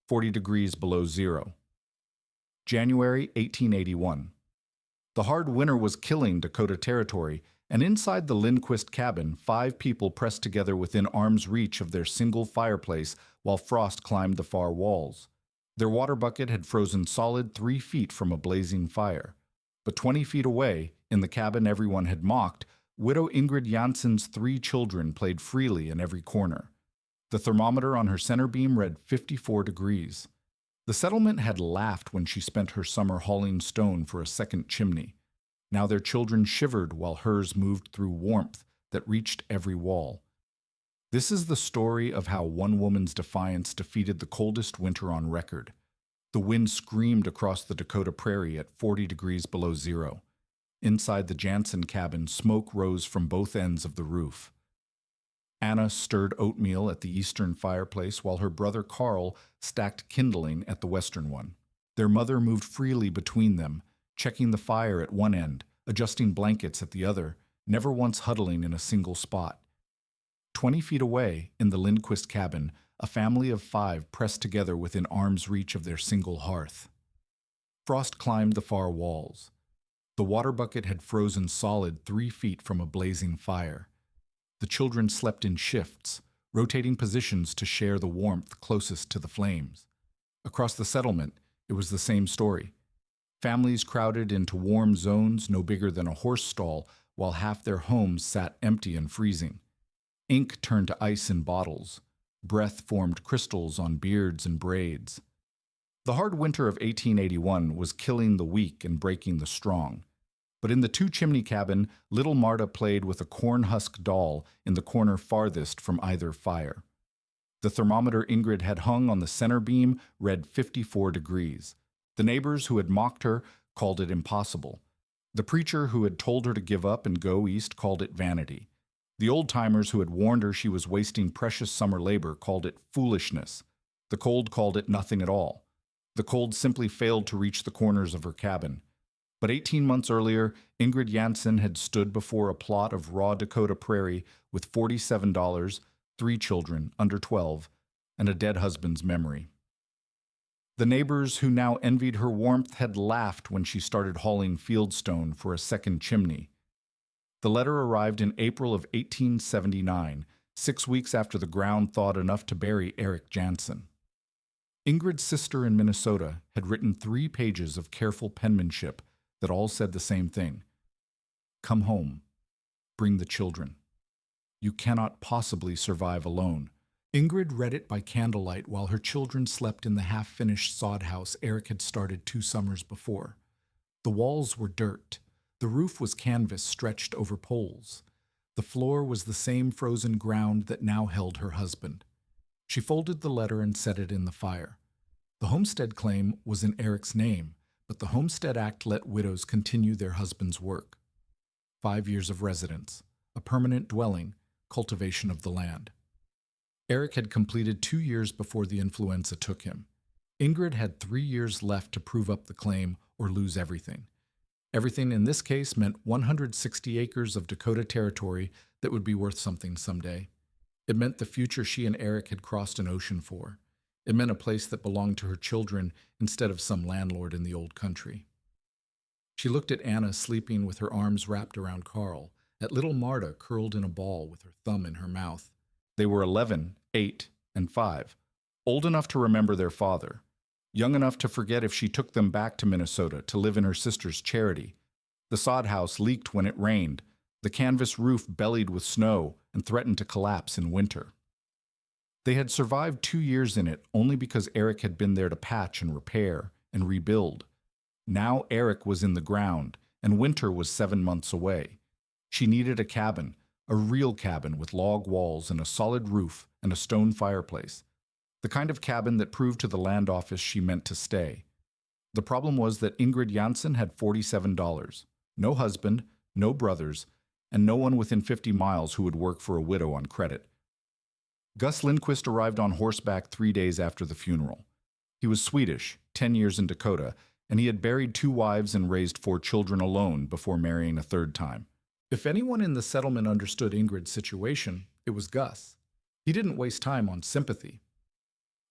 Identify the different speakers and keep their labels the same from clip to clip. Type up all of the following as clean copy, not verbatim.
Speaker 1: 40 degrees below zero. January 1881. The hard winter was killing Dakota Territory, and inside the Lindquist cabin, 5 people pressed together within arm's reach of their single fireplace while frost climbed the far walls. Their water bucket had frozen solid 3 feet from a blazing fire. But 20 feet away, in the cabin everyone had mocked, widow Ingrid Janssen's 3 children played freely in every corner. The thermometer on her center beam read 54 degrees. The settlement had laughed when she spent her summer hauling stone for a second chimney. Now their children shivered while hers moved through warmth that reached every wall. This is the story of how one woman's defiance defeated the coldest winter on record. The wind screamed across the Dakota prairie at 40 degrees below zero. Inside the Jansen cabin, smoke rose from both ends of the roof. Anna stirred oatmeal at the eastern fireplace while her brother Carl stacked kindling at the western one. Their mother moved freely between them, checking the fire at one end, adjusting blankets at the other, never once huddling in a single spot. 20 feet away, in the Lindquist cabin, a family of 5 pressed together within arm's reach of their single hearth. Frost climbed the far walls. The water bucket had frozen solid 3 feet from a blazing fire. The children slept in shifts, rotating positions to share the warmth closest to the flames. Across the settlement, it was the same story. Families crowded into warm zones no bigger than a horse stall, while half their homes sat empty and freezing. Ink turned to ice in bottles. Breath formed crystals on beards and braids. The hard winter of 1881 was killing the weak and breaking the strong. But in the two-chimney cabin, little Marta played with a corn-husk doll in the corner farthest from either fire. The thermometer Ingrid had hung on the center beam read 54 degrees. The neighbors who had mocked her called it impossible. The preacher who had told her to give up and go east called it vanity. The old-timers who had warned her she was wasting precious summer labor called it foolishness. The cold called it nothing at all. The cold simply failed to reach the corners of her cabin. But 18 months earlier, Ingrid Jansen had stood before a plot of raw Dakota prairie with $47, 3 children, under 12, and a dead husband's memory. The neighbors who now envied her warmth had laughed when she started hauling fieldstone for a second chimney. The letter arrived in April of 1879, 6 weeks after the ground thawed enough to bury Eric Jansen. Ingrid's sister in Minnesota had written 3 pages of careful penmanship that all said the same thing. Come home. Bring the children. You cannot possibly survive alone. Ingrid read it by candlelight while her children slept in the half-finished sod house Eric had started 2 summers before. The walls were dirt. The roof was canvas stretched over poles. The floor was the same frozen ground that now held her husband. She folded the letter and set it in the fire. The homestead claim was in Eric's name, but the Homestead Act let widows continue their husband's work. 5 years of residence, a permanent dwelling, cultivation of the land. Eric had completed 2 years before the influenza took him. Ingrid had 3 years left to prove up the claim or lose everything. Everything in this case meant 160 acres of Dakota territory that would be worth something someday. It meant the future she and Eric had crossed an ocean for. It meant a place that belonged to her children instead of some landlord in the old country. She looked at Anna sleeping with her arms wrapped around Carl, at little Marta curled in a ball with her thumb in her mouth. They were 11, 8, and 5, old enough to remember their father, young enough to forget if she took them back to Minnesota to live in her sister's charity. The sod house leaked when it rained. The canvas roof bellied with snow and threatened to collapse in winter. They had survived 2 years in it only because Eric had been there to patch and repair and rebuild. Now Eric was in the ground, and winter was 7 months away. She needed a cabin, a real cabin with log walls and a solid roof and a stone fireplace. The kind of cabin that proved to the land office she meant to stay. The problem was that Ingrid Jansen had $47, no husband, no brothers, and no one within 50 miles who would work for a widow on credit. Gus Lindquist arrived on horseback 3 days after the funeral. He was Swedish, 10 years in Dakota, and he had buried 2 wives and raised 4 children alone before marrying a 3rd time. If anyone in the settlement understood Ingrid's situation, it was Gus. He didn't waste time on sympathy.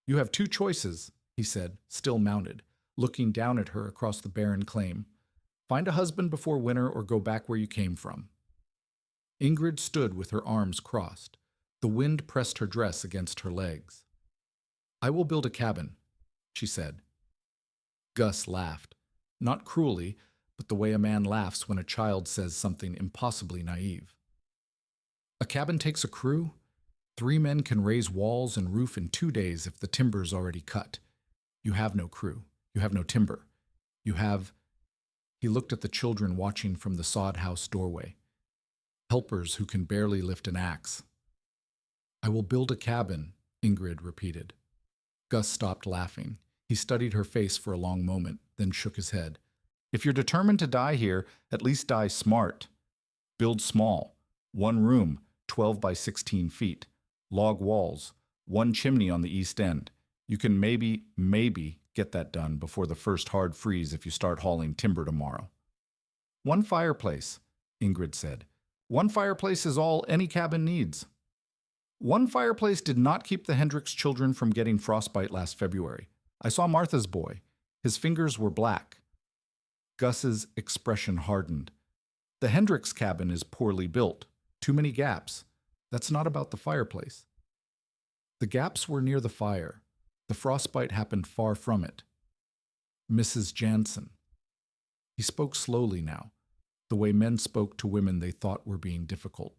Speaker 1: You have 2 choices, he said, still mounted, looking down at her across the barren claim. Find a husband before winter or go back where you came from. Ingrid stood with her arms crossed. The wind pressed her dress against her legs. I will build a cabin, she said. Gus laughed, not cruelly, but the way a man laughs when a child says something impossibly naive. A cabin takes a crew? 3 men can raise walls and roof in 2 days if the timber's already cut. You have no crew. You have no timber. You have... He looked at the children watching from the sod house doorway. Helpers who can barely lift an axe. I will build a cabin, Ingrid repeated. Gus stopped laughing. He studied her face for a long moment, then shook his head. If you're determined to die here, at least die smart. Build small. 1 room, 12 by 16 feet. Log walls. 1 chimney on the east end. You can maybe get that done before the first hard freeze if you start hauling timber tomorrow. 1 fireplace, Ingrid said. 1 fireplace is all any cabin needs. 1 fireplace did not keep the Hendricks children from getting frostbite last February. I saw Martha's boy. His fingers were black. Gus's expression hardened. The Hendricks cabin is poorly built. Too many gaps. That's not about the fireplace. The gaps were near the fire. The frostbite happened far from it. Mrs. Jansen. He spoke slowly now, the way men spoke to women they thought were being difficult.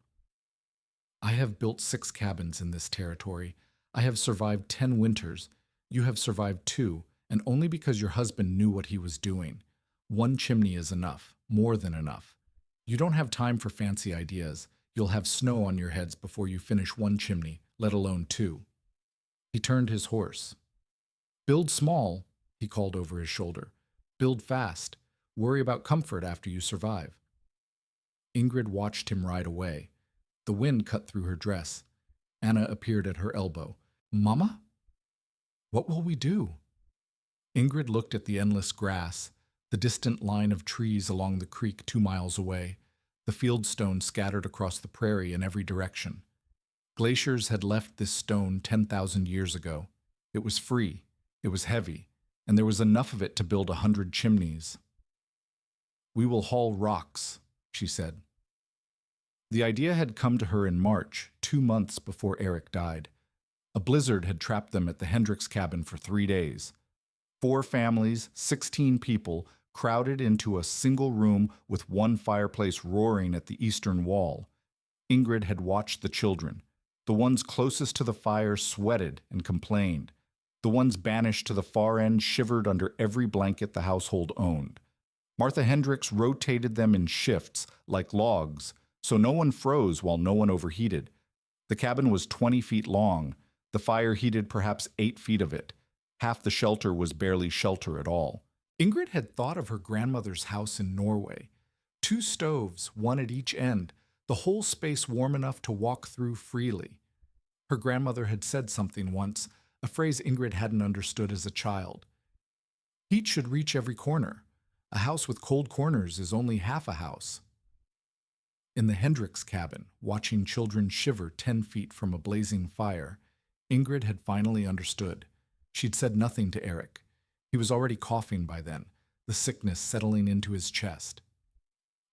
Speaker 1: I have built 6 cabins in this territory. I have survived 10 winters. You have survived 2, and only because your husband knew what he was doing. 1 chimney is enough, more than enough. You don't have time for fancy ideas. You'll have snow on your heads before you finish 1 chimney, let alone 2. He turned his horse. Build small, he called over his shoulder. Build fast. Worry about comfort after you survive. Ingrid watched him ride away. The wind cut through her dress. Anna appeared at her elbow. Mama? What will we do? Ingrid looked at the endless grass, the distant line of trees along the creek 2 miles away, the fieldstone scattered across the prairie in every direction. Glaciers had left this stone 10,000 years ago. It was free, it was heavy, and there was enough of it to build 100 chimneys. We will haul rocks, she said. The idea had come to her in March, 2 months before Eric died. A blizzard had trapped them at the Hendricks cabin for 3 days. 4 families, 16 people, crowded into a single room with 1 fireplace roaring at the eastern wall. Ingrid had watched the children. The ones closest to the fire sweated and complained. The ones banished to the far end shivered under every blanket the household owned. Martha Hendricks rotated them in shifts, like logs, so no one froze while no one overheated. The cabin was 20 feet long. The fire heated perhaps 8 feet of it. Half the shelter was barely shelter at all. Ingrid had thought of her grandmother's house in Norway. 2 stoves, 1 at each end, the whole space warm enough to walk through freely. Her grandmother had said something once, a phrase Ingrid hadn't understood as a child. Heat should reach every corner. A house with cold corners is only half a house. In the Hendricks cabin, watching children shiver 10 feet from a blazing fire, Ingrid had finally understood. She'd said nothing to Eric. He was already coughing by then, the sickness settling into his chest.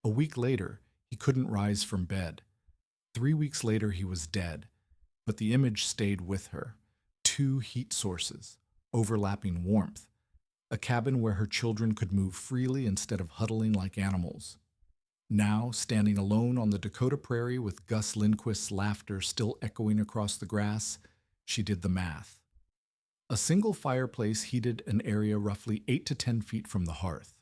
Speaker 1: A week later, he couldn't rise from bed. 3 weeks later, he was dead. But the image stayed with her. 2 heat sources, overlapping warmth. A cabin where her children could move freely instead of huddling like animals. Now, standing alone on the Dakota prairie with Gus Lindquist's laughter still echoing across the grass, she did the math. A single fireplace heated an area roughly 8 to 10 feet from the hearth.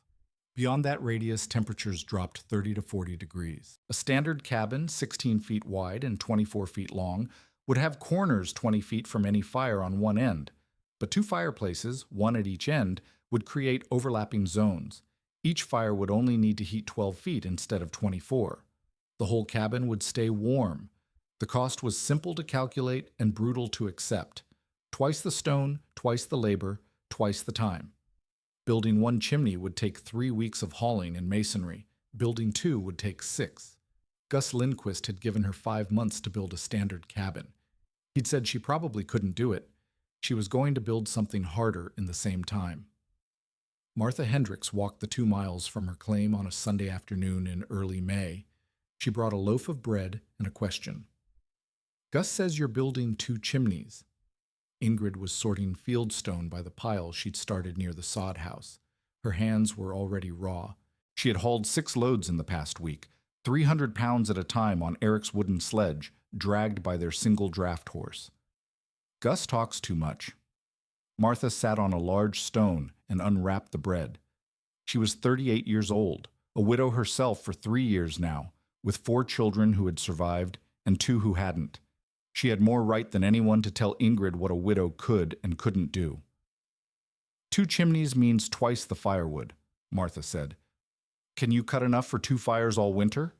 Speaker 1: Beyond that radius, temperatures dropped 30 to 40 degrees. A standard cabin, 16 feet wide and 24 feet long, would have corners 20 feet from any fire on one end. But 2 fireplaces, 1 at each end, would create overlapping zones. Each fire would only need to heat 12 feet instead of 24. The whole cabin would stay warm. The cost was simple to calculate and brutal to accept. Twice the stone, twice the labor, twice the time. Building 1 chimney would take 3 weeks of hauling and masonry. Building 2 would take 6. Gus Lindquist had given her 5 months to build a standard cabin. He'd said she probably couldn't do it. She was going to build something harder in the same time. Martha Hendricks walked the 2 miles from her claim on a Sunday afternoon in early May. She brought a loaf of bread and a question. Gus says you're building 2 chimneys. Ingrid was sorting fieldstone by the pile she'd started near the sod house. Her hands were already raw. She had hauled 6 loads in the past week, 300 pounds at a time on Eric's wooden sledge, dragged by their single draft horse. Gus talks too much. Martha sat on a large stone and unwrapped the bread. She was 38 years old, a widow herself for 3 years now, with 4 children who had survived and 2 who hadn't. She had more right than anyone to tell Ingrid what a widow could and couldn't do. 2 chimneys means twice the firewood, Martha said. Can you cut enough for 2 fires all winter?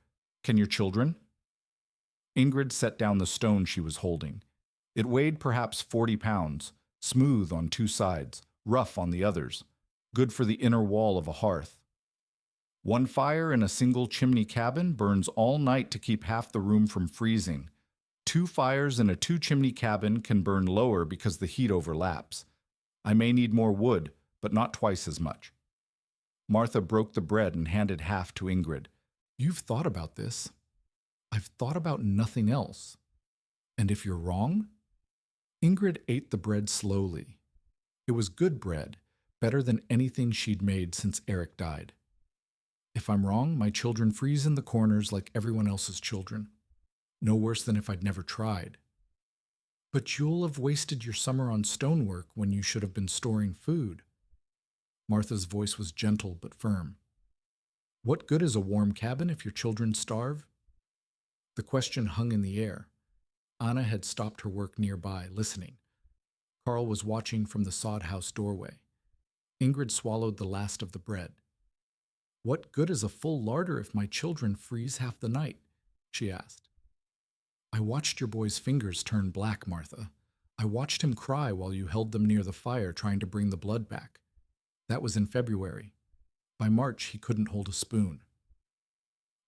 Speaker 1: Can your children? Ingrid set down the stone she was holding. It weighed perhaps 40 pounds, smooth on 2 sides, rough on the others, good for the inner wall of a hearth. 1 fire in a single chimney cabin burns all night to keep half the room from freezing. 2 fires in a 2 chimney cabin can burn lower because the heat overlaps. I may need more wood, but not twice as much. Martha broke the bread and handed half to Ingrid. You've thought about this. I've thought about nothing else. And if you're wrong? Ingrid ate the bread slowly. It was good bread, better than anything she'd made since Eric died. If I'm wrong, my children freeze in the corners like everyone else's children. No worse than if I'd never tried. But you'll have wasted your summer on stonework when you should have been storing food. Martha's voice was gentle but firm. What good is a warm cabin if your children starve? The question hung in the air. Anna had stopped her work nearby, listening. Carl was watching from the sod house doorway. Ingrid swallowed the last of the bread. What good is a full larder if my children freeze half the night? She asked. I watched your boy's fingers turn black, Martha. I watched him cry while you held them near the fire trying to bring the blood back. That was in February. By March, he couldn't hold a spoon.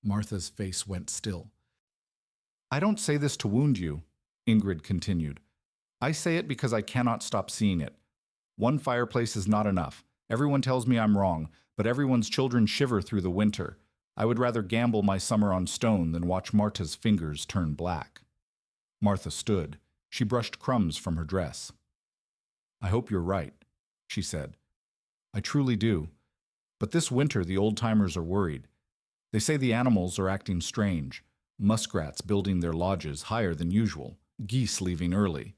Speaker 1: Martha's face went still. I don't say this to wound you, Ingrid continued. I say it because I cannot stop seeing it. 1 fireplace is not enough. Everyone tells me I'm wrong, but everyone's children shiver through the winter. I would rather gamble my summer on stone than watch Martha's fingers turn black. Martha stood. She brushed crumbs from her dress. I hope you're right, she said. I truly do. But this winter the old-timers are worried. They say the animals are acting strange. Muskrats building their lodges higher than usual, geese leaving early.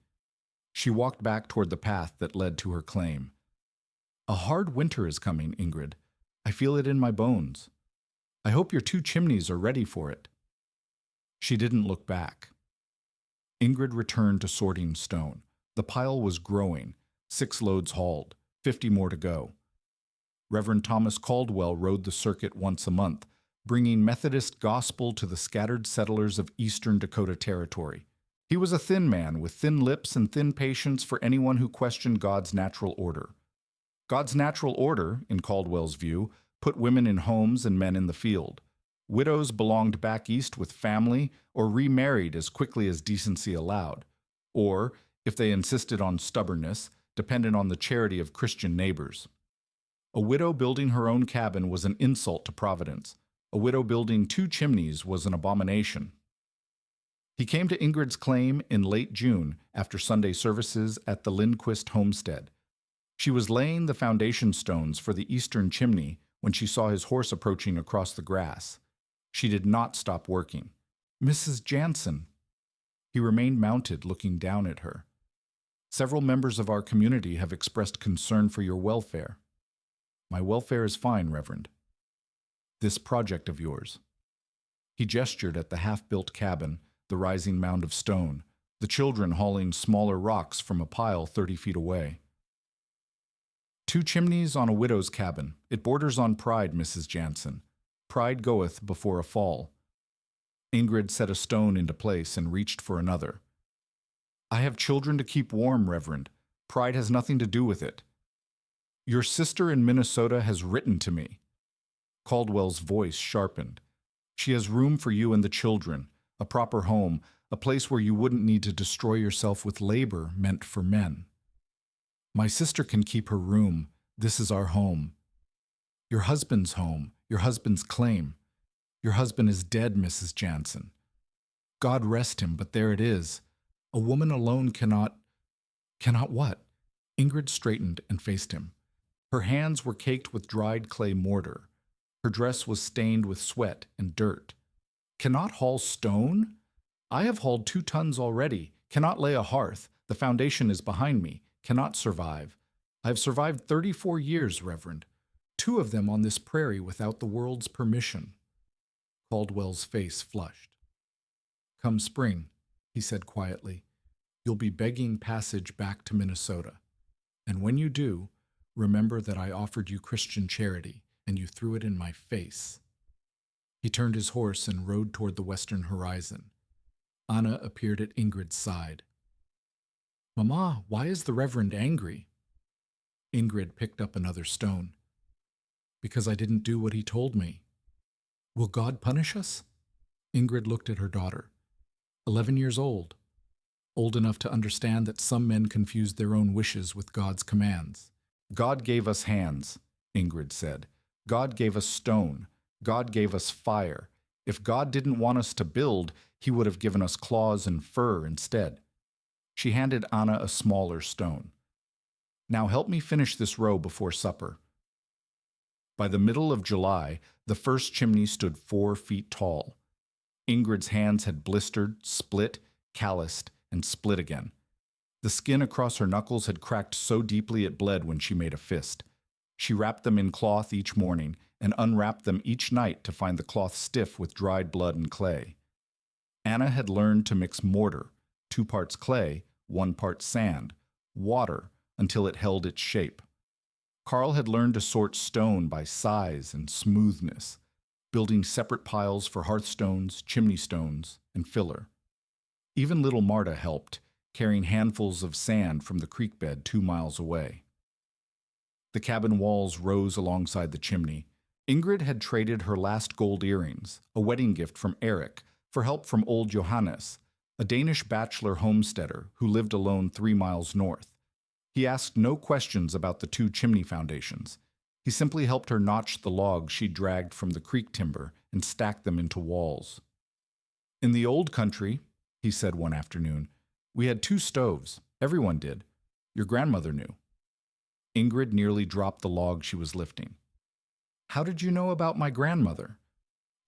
Speaker 1: She walked back toward the path that led to her claim. A hard winter is coming, Ingrid. I feel it in my bones. I hope your 2 chimneys are ready for it. She didn't look back. Ingrid returned to sorting stone. The pile was growing, 6 loads hauled, 50 more to go. Reverend Thomas Caldwell rode the circuit once a month, bringing Methodist gospel to the scattered settlers of eastern Dakota Territory. He was a thin man with thin lips and thin patience for anyone who questioned God's natural order. God's natural order, in Caldwell's view, put women in homes and men in the field. Widows belonged back east with family or remarried as quickly as decency allowed, or, if they insisted on stubbornness, depended on the charity of Christian neighbors. A widow building her own cabin was an insult to Providence. A widow building 2 chimneys was an abomination. He came to Ingrid's claim in late June after Sunday services at the Lindquist homestead. She was laying the foundation stones for the eastern chimney when she saw his horse approaching across the grass. She did not stop working. Mrs. Jansen. He remained mounted, looking down at her. Several members of our community have expressed concern for your welfare. My welfare is fine, Reverend. This project of yours. He gestured at the half-built cabin, the rising mound of stone, the children hauling smaller rocks from a pile 30 feet away. 2 chimneys on a widow's cabin. It borders on pride, Mrs. Jansen. Pride goeth before a fall. Ingrid set a stone into place and reached for another. I have children to keep warm, Reverend. Pride has nothing to do with it. Your sister in Minnesota has written to me. Caldwell's voice sharpened. She has room for you and the children, a proper home, a place where you wouldn't need to destroy yourself with labor meant for men. My sister can keep her room. This is our home. Your husband's home, your husband's claim. Your husband is dead, Mrs. Jansen. God rest him, but there it is. A woman alone cannot what? Ingrid straightened and faced him. Her hands were caked with dried clay mortar. Her dress was stained with sweat and dirt. Cannot haul stone? I have hauled 2 tons already. Cannot lay a hearth. The foundation is behind me. Cannot survive. I have survived 34 years, Reverend. 2 of them on this prairie without the world's permission. Caldwell's face flushed. Come spring, he said quietly, you'll be begging passage back to Minnesota. And when you do, remember that I offered you Christian charity, and you threw it in my face. He turned his horse and rode toward the western horizon. Anna appeared at Ingrid's side. Mama, why is the Reverend angry? Ingrid picked up another stone. Because I didn't do what he told me. Will God punish us? Ingrid looked at her daughter. 11 years old enough to understand that some men confused their own wishes with God's commands. God gave us hands, Ingrid said. God gave us stone. God gave us fire. If God didn't want us to build, he would have given us claws and fur instead. She handed Anna a smaller stone. Now help me finish this row before supper. By the middle of July, the first chimney stood 4 feet tall. Ingrid's hands had blistered, split, calloused, and split again. The skin across her knuckles had cracked so deeply it bled when she made a fist. She wrapped them in cloth each morning and unwrapped them each night to find the cloth stiff with dried blood and clay. Anna had learned to mix mortar, 2 parts clay, 1 part sand, water, until it held its shape. Carl had learned to sort stone by size and smoothness, building separate piles for hearthstones, chimney stones, and filler. Even little Marta helped, carrying handfuls of sand from the creek bed 2 miles away. The cabin walls rose alongside the chimney. Ingrid had traded her last gold earrings, a wedding gift from Eric, for help from old Johannes, a Danish bachelor homesteader who lived alone 3 miles north. He asked no questions about the 2 chimney foundations. He simply helped her notch the logs she dragged from the creek timber and stack them into walls. In the old country, he said one afternoon, we had 2 stoves. Everyone did. Your grandmother knew. Ingrid nearly dropped the log she was lifting. How did you know about my grandmother?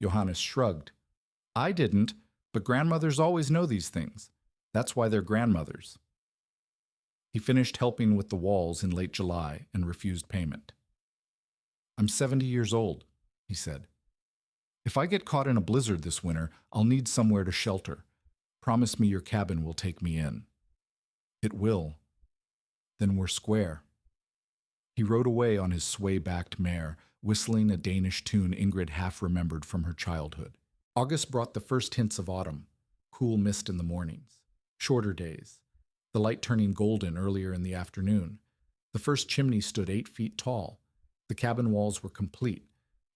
Speaker 1: Johannes shrugged. I didn't, but grandmothers always know these things. That's why they're grandmothers. He finished helping with the walls in late July and refused payment. I'm 70 years old, he said. If I get caught in a blizzard this winter, I'll need somewhere to shelter. Promise me your cabin will take me in. It will. Then we're square. He rode away on his sway-backed mare, whistling a Danish tune Ingrid half remembered from her childhood. August brought the first hints of autumn, cool mist in the mornings, shorter days, the light turning golden earlier in the afternoon. The first chimney stood 8 feet tall. The cabin walls were complete.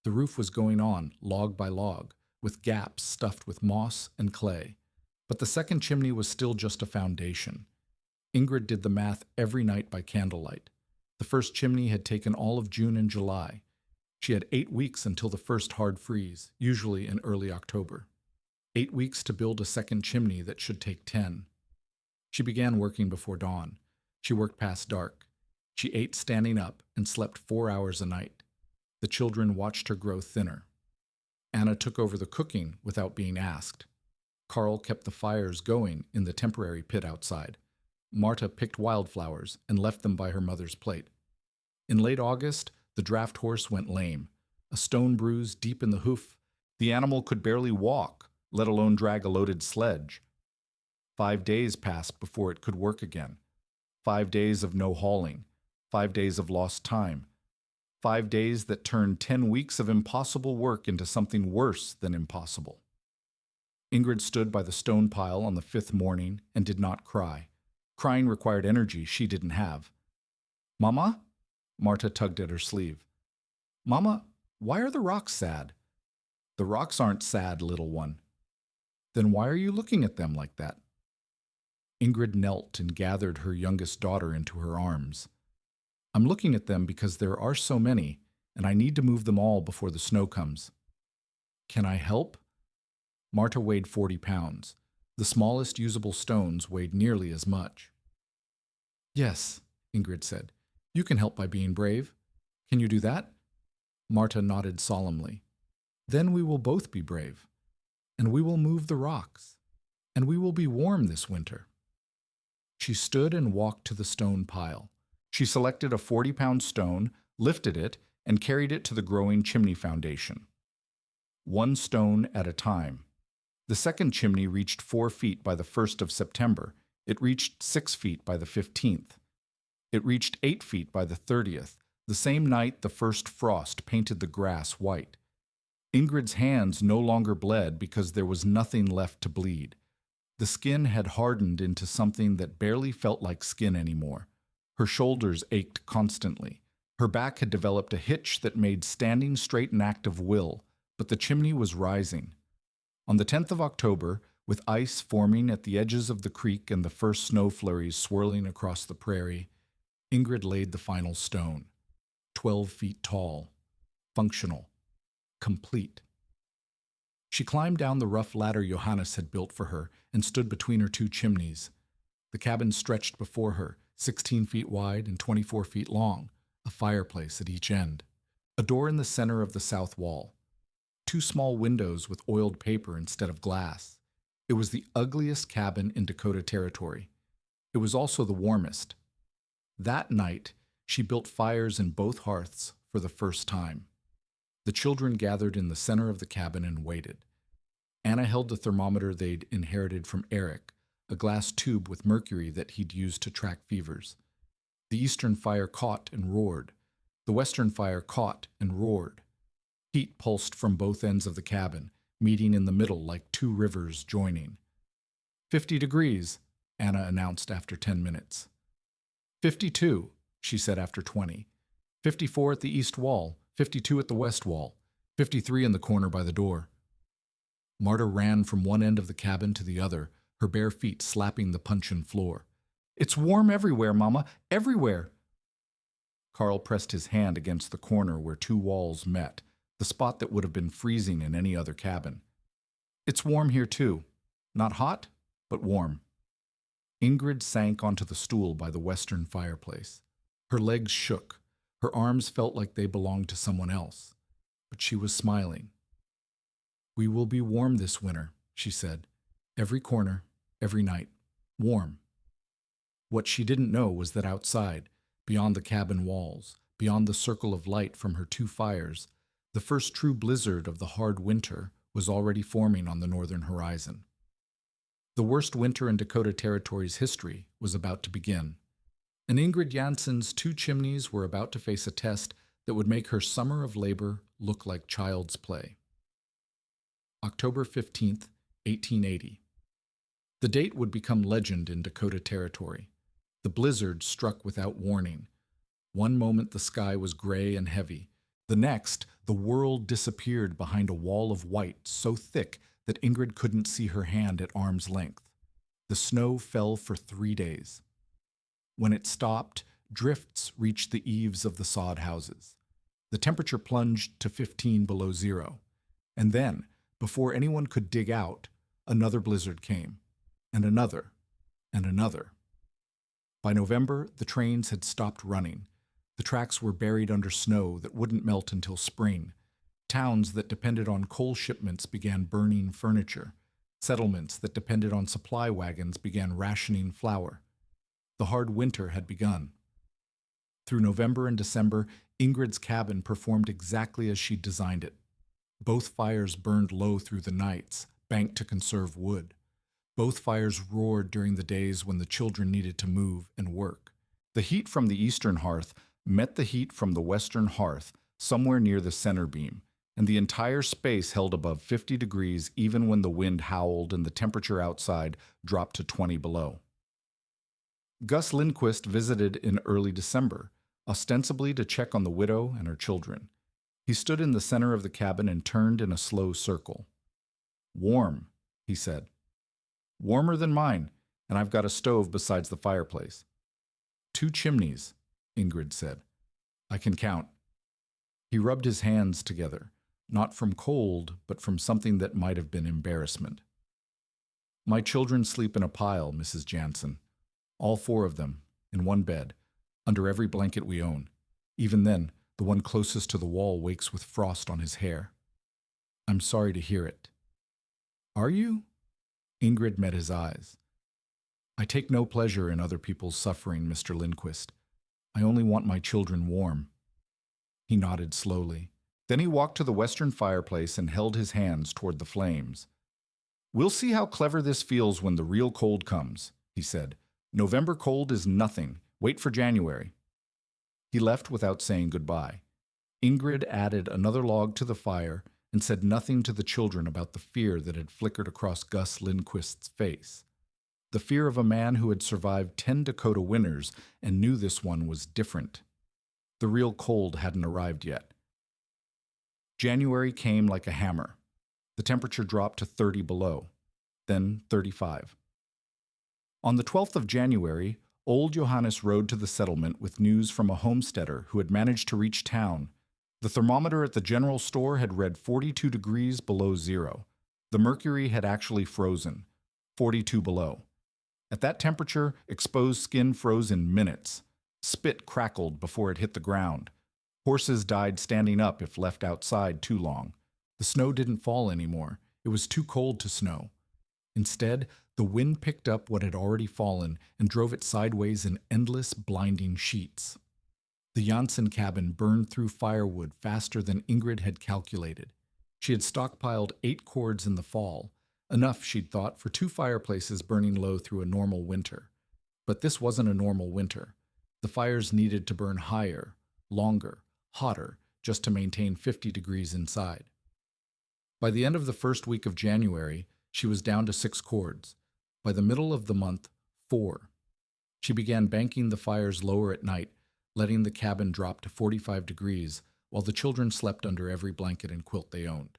Speaker 1: The roof was going on, log by log, with gaps stuffed with moss and clay. But the second chimney was still just a foundation. Ingrid did the math every night by candlelight. The first chimney had taken all of June and July. She had 8 weeks until the first hard freeze, usually in early October. 8 weeks to build a second chimney that should take 10. She began working before dawn. She worked past dark. She ate standing up and slept 4 hours a night. The children watched her grow thinner. Anna took over the cooking without being asked. Carl kept the fires going in the temporary pit outside. Marta picked wildflowers and left them by her mother's plate. In late August, the draft horse went lame. A stone bruise deep in the hoof. The animal could barely walk, let alone drag a loaded sledge. 5 days passed before it could work again. 5 days of no hauling. 5 days of lost time. 5 days that turned 10 weeks of impossible work into something worse than impossible. Ingrid stood by the stone pile on the 5th morning and did not cry. Crying required energy she didn't have. Mama? Marta tugged at her sleeve. Mama, why are the rocks sad? The rocks aren't sad, little one. Then why are you looking at them like that? Ingrid knelt and gathered her youngest daughter into her arms. I'm looking at them because there are so many, and I need to move them all before the snow comes. Can I help? Marta weighed 40 pounds. The smallest usable stones weighed nearly as much. Yes, Ingrid said. You can help by being brave. Can you do that? Marta nodded solemnly. Then we will both be brave, and we will move the rocks, and we will be warm this winter. She stood and walked to the stone pile. She selected a 40-pound stone, lifted it, and carried it to the growing chimney foundation. One stone at a time. The second chimney reached 4 feet by the 1st of September. It reached 6 feet by the 15th. It reached 8 feet by the 30th, the same night the first frost painted the grass white. Ingrid's hands no longer bled because there was nothing left to bleed. The skin had hardened into something that barely felt like skin anymore. Her shoulders ached constantly. Her back had developed a hitch that made standing straight an act of will, but the chimney was rising. On the 10th of October, with ice forming at the edges of the creek and the first snow flurries swirling across the prairie, Ingrid laid the final stone. 12 feet tall, functional, complete. She climbed down the rough ladder Johannes had built for her and stood between her 2 chimneys. The cabin stretched before her, 16 feet wide and 24 feet long, a fireplace at each end, a door in the center of the south wall, 2 small windows with oiled paper instead of glass. It was the ugliest cabin in Dakota Territory. It was also the warmest. That night, she built fires in both hearths for the first time. The children gathered in the center of the cabin and waited. Anna held the thermometer they'd inherited from Eric, a glass tube with mercury that he'd used to track fevers. The eastern fire caught and roared. The western fire caught and roared. Heat pulsed from both ends of the cabin, meeting in the middle like 2 rivers joining. 50 degrees, Anna announced after 10 minutes. 52, she said after 20. 54 at the east wall, 52 at the west wall, 53 in the corner by the door. Marta ran from one end of the cabin to the other, her bare feet slapping the puncheon floor. It's warm everywhere, Mama, everywhere. Carl pressed his hand against the corner where 2 walls met, the spot that would have been freezing in any other cabin. It's warm here too. Not hot, but warm. Ingrid sank onto the stool by the western fireplace. Her legs shook. Her arms felt like they belonged to someone else. But she was smiling. We will be warm this winter, she said. Every corner, every night. Warm. What she didn't know was that outside, beyond the cabin walls, beyond the circle of light from her 2 fires, the first true blizzard of the hard winter was already forming on the northern horizon. The worst winter in Dakota Territory's history was about to begin, and Ingrid Janssen's 2 chimneys were about to face a test that would make her summer of labor look like child's play. October 15th, 1880. The date would become legend in Dakota Territory. The blizzard struck without warning. One moment the sky was gray and heavy. The next, the world disappeared behind a wall of white so thick that Ingrid couldn't see her hand at arm's length. The snow fell for 3 days. When it stopped, drifts reached the eaves of the sod houses. The temperature plunged to 15 below zero. And then, before anyone could dig out, another blizzard came, and another, and another. By November, the trains had stopped running. The tracks were buried under snow that wouldn't melt until spring. Towns that depended on coal shipments began burning furniture. Settlements that depended on supply wagons began rationing flour. The hard winter had begun. Through November and December, Ingrid's cabin performed exactly as she'd designed it. Both fires burned low through the nights, banked to conserve wood. Both fires roared during the days when the children needed to move and work. The heat from the eastern hearth met the heat from the western hearth somewhere near the center beam, and the entire space held above 50 degrees even when the wind howled and the temperature outside dropped to 20 below. Gus Lindquist visited in early December, ostensibly to check on the widow and her children. He stood in the center of the cabin and turned in a slow circle. "Warm," he said. "Warmer than mine, and I've got a stove besides the fireplace. 2 chimneys. Ingrid said. I can count. He rubbed his hands together, not from cold, but from something that might have been embarrassment. My children sleep in a pile, Mrs. Jansen. All 4 of them, in one bed, under every blanket we own. Even then, the one closest to the wall wakes with frost on his hair. I'm sorry to hear it. Are you? Ingrid met his eyes. I take no pleasure in other people's suffering, Mr. Lindquist. I only want my children warm. He nodded slowly. Then he walked to the western fireplace and held his hands toward the flames. We'll see how clever this feels when the real cold comes, he said. November cold is nothing. Wait for January. He left without saying goodbye. Ingrid added another log to the fire and said nothing to the children about the fear that had flickered across Gus Lindquist's face. The fear of a man who had survived 10 Dakota winters and knew this one was different. The real cold hadn't arrived yet. January came like a hammer. The temperature dropped to 30 below, then 35. On the 12th of January, old Johannes rode to the settlement with news from a homesteader who had managed to reach town. The thermometer at the general store had read 42 degrees below zero. The mercury had actually frozen, 42 below. At that temperature, exposed skin froze in minutes. Spit crackled before it hit the ground. Horses died standing up if left outside too long. The snow didn't fall anymore. It was too cold to snow. Instead, the wind picked up what had already fallen and drove it sideways in endless, blinding sheets. The Jansen cabin burned through firewood faster than Ingrid had calculated. She had stockpiled 8 cords in the fall, enough, she'd thought, for 2 fireplaces burning low through a normal winter. But this wasn't a normal winter. The fires needed to burn higher, longer, hotter, just to maintain 50 degrees inside. By the end of the first week of January, she was down to 6 cords. By the middle of the month, 4. She began banking the fires lower at night, letting the cabin drop to 45 degrees, while the children slept under every blanket and quilt they owned.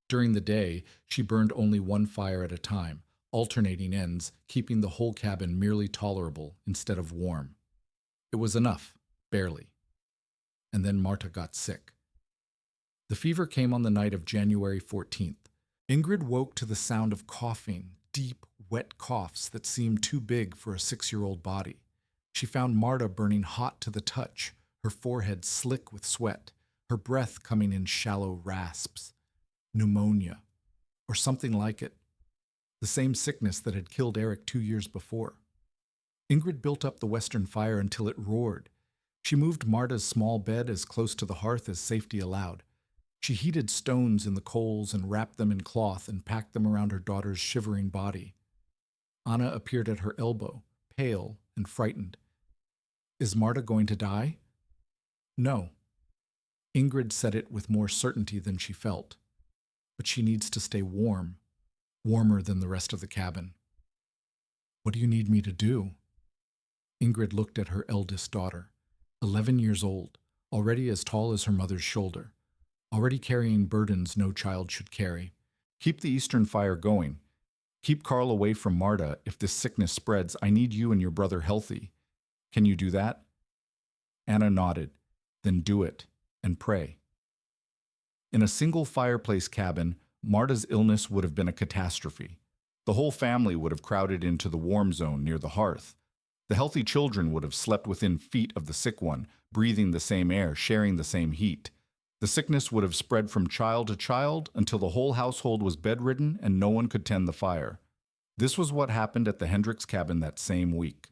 Speaker 1: During the day, she burned only 1 fire at a time, alternating ends, keeping the whole cabin merely tolerable instead of warm. It was enough, barely. And then Marta got sick. The fever came on the night of January 14th. Ingrid woke to the sound of coughing, deep, wet coughs that seemed too big for a 6-year-old body. She found Marta burning hot to the touch, her forehead slick with sweat, her breath coming in shallow rasps. Pneumonia, or something like it. The same sickness that had killed Eric 2 years before. Ingrid built up the western fire until it roared. She moved Marta's small bed as close to the hearth as safety allowed. She heated stones in the coals and wrapped them in cloth and packed them around her daughter's shivering body. Anna appeared at her elbow, pale and frightened. Is Marta going to die? No. Ingrid said it with more certainty than she felt. But she needs to stay warm, warmer than the rest of the cabin. What do you need me to do? Ingrid looked at her eldest daughter, 11 years old, already as tall as her mother's shoulder, already carrying burdens no child should carry. Keep the eastern fire going. Keep Carl away from Marta. If this sickness spreads, I need you and your brother healthy. Can you do that? Anna nodded. Then do it, and pray. In a single fireplace cabin, Marta's illness would have been a catastrophe. The whole family would have crowded into the warm zone near the hearth. The healthy children would have slept within feet of the sick one, breathing the same air, sharing the same heat. The sickness would have spread from child to child until the whole household was bedridden and no one could tend the fire. This was what happened at the Hendricks cabin that same week.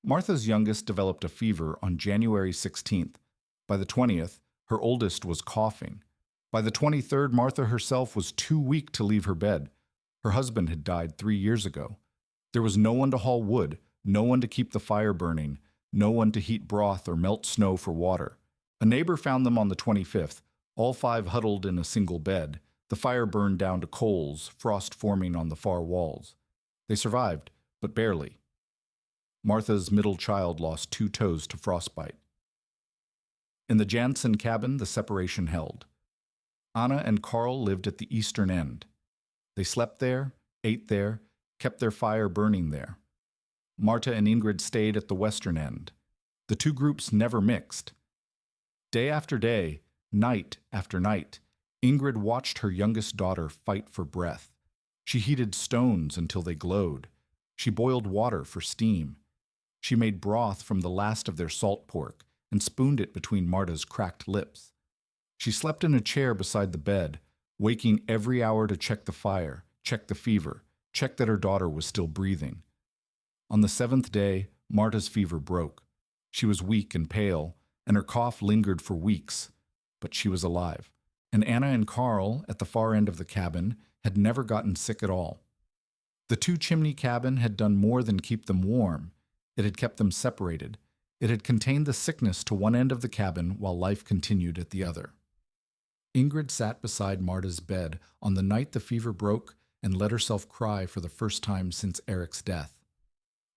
Speaker 1: Martha's youngest developed a fever on January 16th. By the 20th, her oldest was coughing. By the 23rd, Martha herself was too weak to leave her bed. Her husband had died 3 years ago. There was no one to haul wood, no one to keep the fire burning, no one to heat broth or melt snow for water. A neighbor found them on the 25th, all 5 huddled in a single bed. The fire burned down to coals, frost forming on the far walls. They survived, but barely. Martha's middle child lost 2 toes to frostbite. In the Jansen cabin, the separation held. Anna and Carl lived at the eastern end. They slept there, ate there, kept their fire burning there. Marta and Ingrid stayed at the western end. The two groups never mixed. Day after day, night after night, Ingrid watched her youngest daughter fight for breath. She heated stones until they glowed. She boiled water for steam. She made broth from the last of their salt pork and spooned it between Marta's cracked lips. She slept in a chair beside the bed, waking every hour to check the fire, check the fever, check that her daughter was still breathing. On the seventh day, Marta's fever broke. She was weak and pale, and her cough lingered for weeks, but she was alive. And Anna and Carl, at the far end of the cabin, had never gotten sick at all. The two-chimney cabin had done more than keep them warm. It had kept them separated. It had contained the sickness to one end of the cabin while life continued at the other. Ingrid sat beside Marta's bed on the night the fever broke and let herself cry for the first time since Eric's death.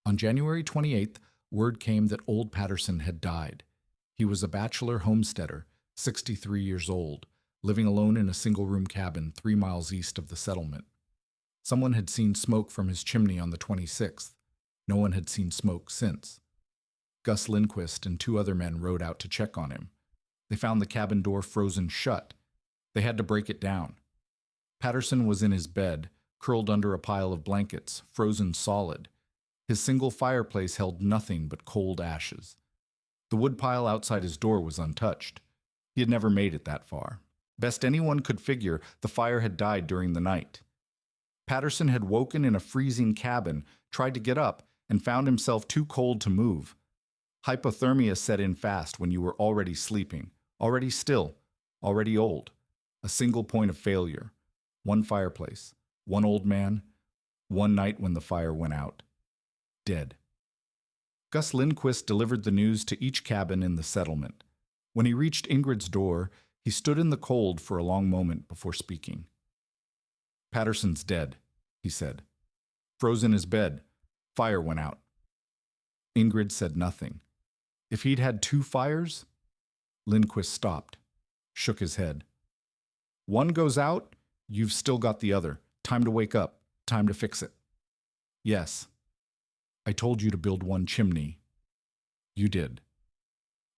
Speaker 1: On January 28th, word came that old Patterson had died. He was a bachelor homesteader, 63 years old, living alone in a single-room cabin 3 miles east of the settlement. Someone had seen smoke from his chimney on the 26th. No one had seen smoke since. Gus Lindquist and 2 other men rode out to check on him. They found the cabin door frozen shut. They had to break it down. Patterson was in his bed, curled under a pile of blankets, frozen solid. His single fireplace held nothing but cold ashes. The woodpile outside his door was untouched. He had never made it that far. Best anyone could figure, the fire had died during the night. Patterson had woken in a freezing cabin, tried to get up, and found himself too cold to move. Hypothermia set in fast when you were already sleeping, already still, already old. A single point of failure. One fireplace, one old man, one night when the fire went out. Dead. Gus Lindquist delivered the news to each cabin in the settlement. When he reached Ingrid's door, he stood in the cold for a long moment before speaking. "Patterson's dead," he said. "Frozen in his bed. Fire went out." Ingrid said nothing. If he'd had 2 fires? Lindquist stopped, shook his head. "One goes out, you've still got the other. Time to wake up. Time to fix it." "Yes. I told you to build 1 chimney. You did.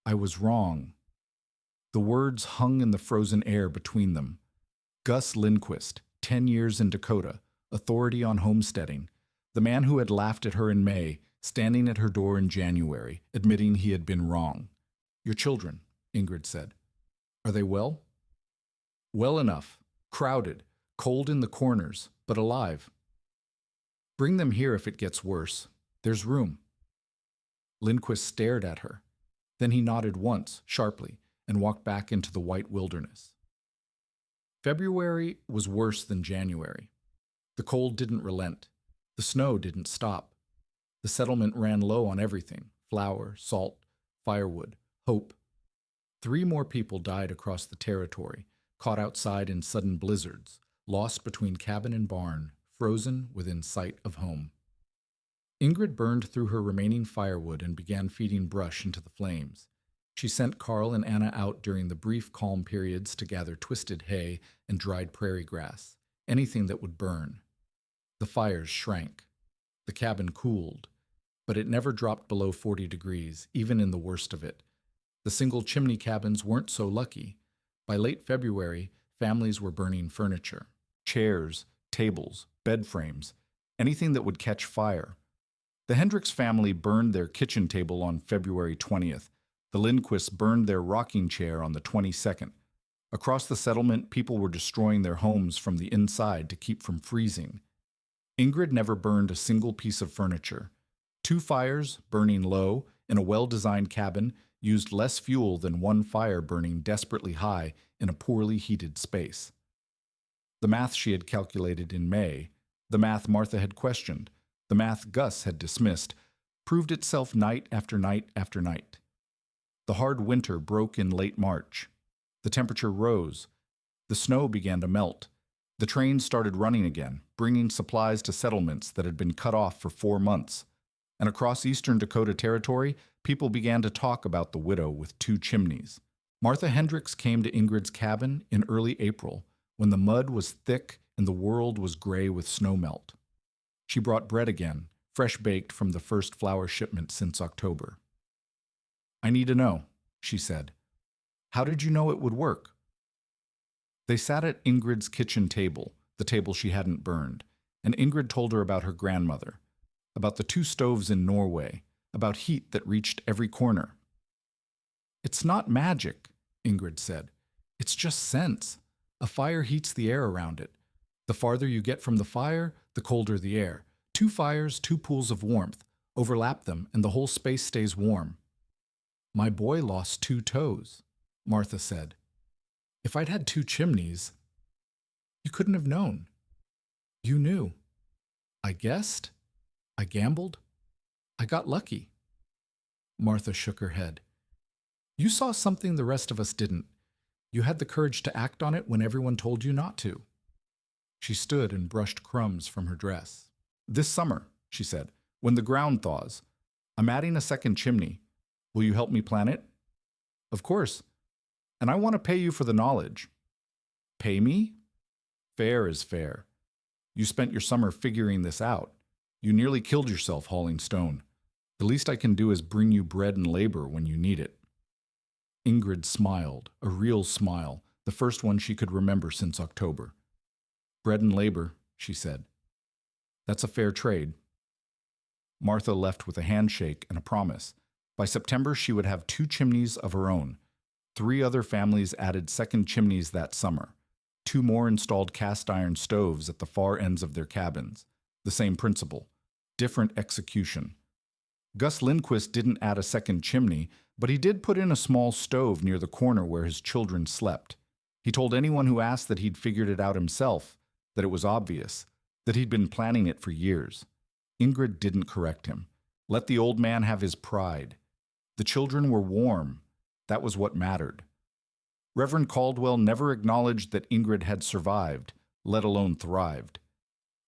Speaker 1: I was wrong." The words hung in the frozen air between them. Gus Lindquist, 10 years in Dakota, authority on homesteading, the man who had laughed at her in May, standing at her door in January, admitting he had been wrong. "Your children," Ingrid said. "Are they well?" "Well enough. Crowded, cold in the corners, but alive." "Bring them here if it gets worse. There's room." Lindquist stared at her. Then he nodded once, sharply, and walked back into the white wilderness. February was worse than January. The cold didn't relent. The snow didn't stop. The settlement ran low on everything: flour, salt, firewood, hope. 3 more people died across the territory, caught outside in sudden blizzards, lost between cabin and barn, frozen within sight of home. Ingrid burned through her remaining firewood and began feeding brush into the flames. She sent Carl and Anna out during the brief calm periods to gather twisted hay and dried prairie grass, anything that would burn. The fires shrank. The cabin cooled, but it never dropped below 40 degrees, even in the worst of it. The single-chimney cabins weren't so lucky. By late February, families were burning furniture, chairs, tables, bed frames, anything that would catch fire. The Hendricks family burned their kitchen table on February 20th. The Lindquists burned their rocking chair on the 22nd. Across the settlement, people were destroying their homes from the inside to keep from freezing. Ingrid never burned a single piece of furniture. 2 fires, burning low, in a well-designed cabin, used less fuel than 1 fire burning desperately high in a poorly heated space. The math she had calculated in May, the math Martha had questioned, the math Gus had dismissed, proved itself night after night after night. The hard winter broke in late March. The temperature rose. The snow began to melt. The trains started running again, bringing supplies to settlements that had been cut off for 4 months. And across eastern Dakota Territory, people began to talk about the widow with 2 chimneys. Martha Hendricks came to Ingrid's cabin in early April, when the mud was thick and the world was gray with snowmelt. She brought bread again, fresh baked from the first flour shipment since October. I need to know, she said. How did you know it would work? They sat at Ingrid's kitchen table, the table she hadn't burned, and Ingrid told her about her grandmother, about the 2 stoves in Norway, about heat that reached every corner. It's not magic, Ingrid said. It's just sense. A fire heats the air around it. The farther you get from the fire, the colder the air. 2 fires, 2 pools of warmth. Overlap them, and the whole space stays warm. My boy lost 2 toes, Martha said. If I'd had 2 chimneys, you couldn't have known. You knew. I guessed. I gambled. I got lucky. Martha shook her head. You saw something the rest of us didn't. You had the courage to act on it when everyone told you not to. She stood and brushed crumbs from her dress. This summer, she said, when the ground thaws, I'm adding a 2nd chimney. Will you help me plan it? Of course. And I want to pay you for the knowledge. Pay me? Fair is fair. You spent your summer figuring this out. You nearly killed yourself hauling stone. The least I can do is bring you bread and labor when you need it. Ingrid smiled, a real smile, the first one she could remember since October. Bread and labor, she said. That's a fair trade. Martha left with a handshake and a promise. By September, she would have 2 chimneys of her own. 3 other families added 2nd chimneys that summer. 2 more installed cast iron stoves at the far ends of their cabins. The same principle, different execution. Gus Lindquist didn't add a 2nd chimney, but he did put in a small stove near the corner where his children slept. He told anyone who asked that he'd figured it out himself, that it was obvious, that he'd been planning it for years. Ingrid didn't correct him. Let the old man have his pride. The children were warm. That was what mattered. Reverend Caldwell never acknowledged that Ingrid had survived, let alone thrived.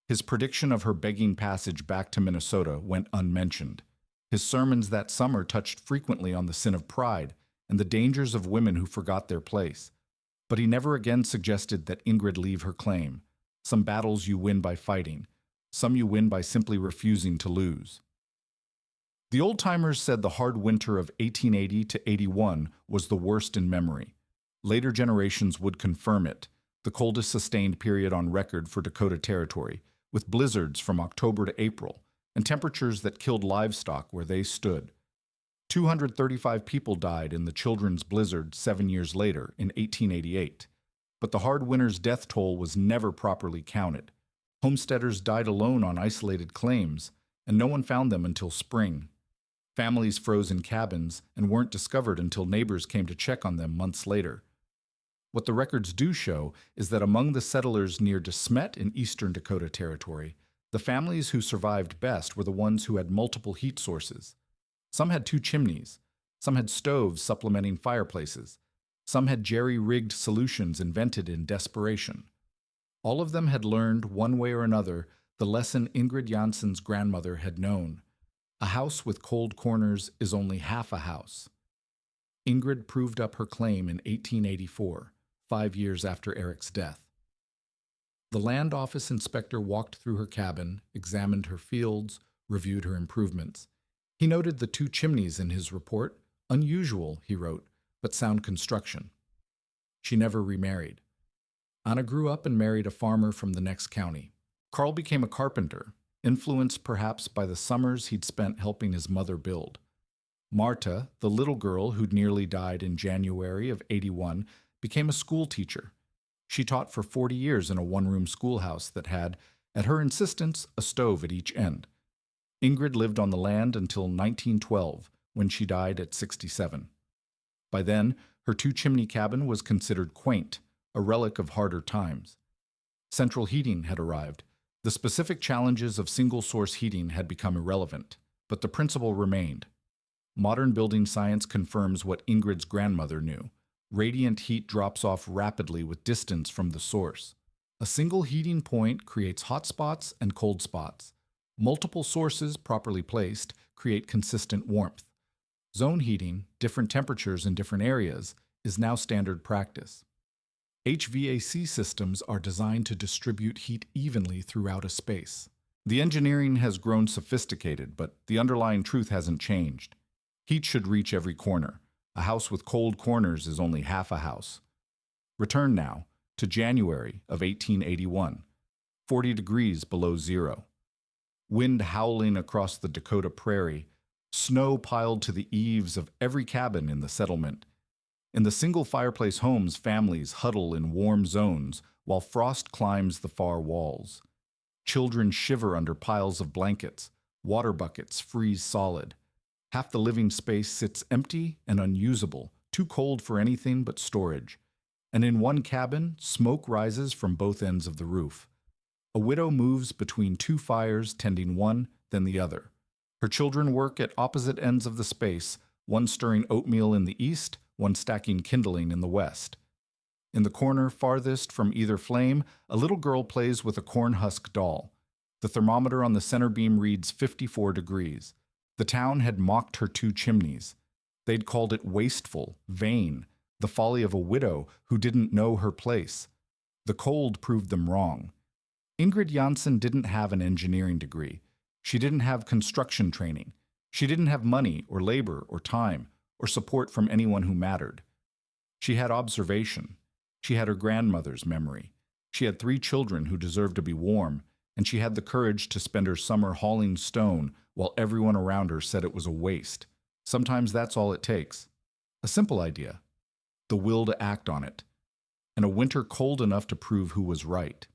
Speaker 1: His prediction of her begging passage back to Minnesota went unmentioned. His sermons that summer touched frequently on the sin of pride and the dangers of women who forgot their place. But he never again suggested that Ingrid leave her claim. Some battles you win by fighting. Some you win by simply refusing to lose. The old-timers said the hard winter of 1880 to 81 was the worst in memory. Later generations would confirm it, the coldest sustained period on record for Dakota Territory, with blizzards from October to April, and temperatures that killed livestock where they stood. 235 people died in the children's blizzard 7 years later, in 1888. But the hard winter's death toll was never properly counted. Homesteaders died alone on isolated claims, and no one found them until spring. Families froze in cabins and weren't discovered until neighbors came to check on them months later. What the records do show is that among the settlers near De Smet in eastern Dakota Territory, the families who survived best were the ones who had multiple heat sources. Some had 2 chimneys, some had stoves supplementing fireplaces, some had jerry-rigged solutions invented in desperation. All of them had learned, one way or another, the lesson Ingrid Janssen's grandmother had known. A house with cold corners is only half a house. Ingrid proved up her claim in 1884, 5 years after Eric's death. The land office inspector walked through her cabin, examined her fields, reviewed her improvements. He noted the 2 chimneys in his report. Unusual, he wrote, but sound construction. She never remarried. Anna grew up and married a farmer from the next county. Carl became a carpenter, influenced perhaps by the summers he'd spent helping his mother build. Marta, the little girl who'd nearly died in January of 81, became a school teacher. She taught for 40 years in a one-room schoolhouse that had, at her insistence, a stove at each end. Ingrid lived on the land until 1912, when she died at 67. By then, her 2-chimney cabin was considered quaint, a relic of harder times. Central heating had arrived. The specific challenges of single-source heating had become irrelevant, but the principle remained. Modern building science confirms what Ingrid's grandmother knew. Radiant heat drops off rapidly with distance from the source. A single heating point creates hot spots and cold spots. Multiple sources, properly placed, create consistent warmth. Zone heating, different temperatures in different areas, is now standard practice. HVAC systems are designed to distribute heat evenly throughout a space. The engineering has grown sophisticated, but the underlying truth hasn't changed. Heat should reach every corner. A house with cold corners is only half a house. Return now to January of 1881, 40 degrees below zero. Wind howling across the Dakota prairie, snow piled to the eaves of every cabin in the settlement. In the single fireplace homes, families huddle in warm zones while frost climbs the far walls. Children shiver under piles of blankets. Water buckets freeze solid. Half the living space sits empty and unusable, too cold for anything but storage. And in one cabin, smoke rises from both ends of the roof. A widow moves between two fires, tending one, then the other. Her children work at opposite ends of the space, one stirring oatmeal in the east, one stacking kindling in the west. In the corner farthest from either flame, a little girl plays with a corn husk doll. The thermometer on the center beam reads 54 degrees. The town had mocked her two chimneys. They'd called it wasteful, vain, the folly of a widow who didn't know her place. The cold proved them wrong. Ingrid Janssen didn't have an engineering degree. She didn't have construction training. She didn't have money or labor or time or support from anyone who mattered. She had observation. She had her grandmother's memory. She had 3 children who deserved to be warm, and she had the courage to spend her summer hauling stone while everyone around her said it was a waste. Sometimes that's all it takes. A simple idea, the will to act on it, and a winter cold enough to prove who was right.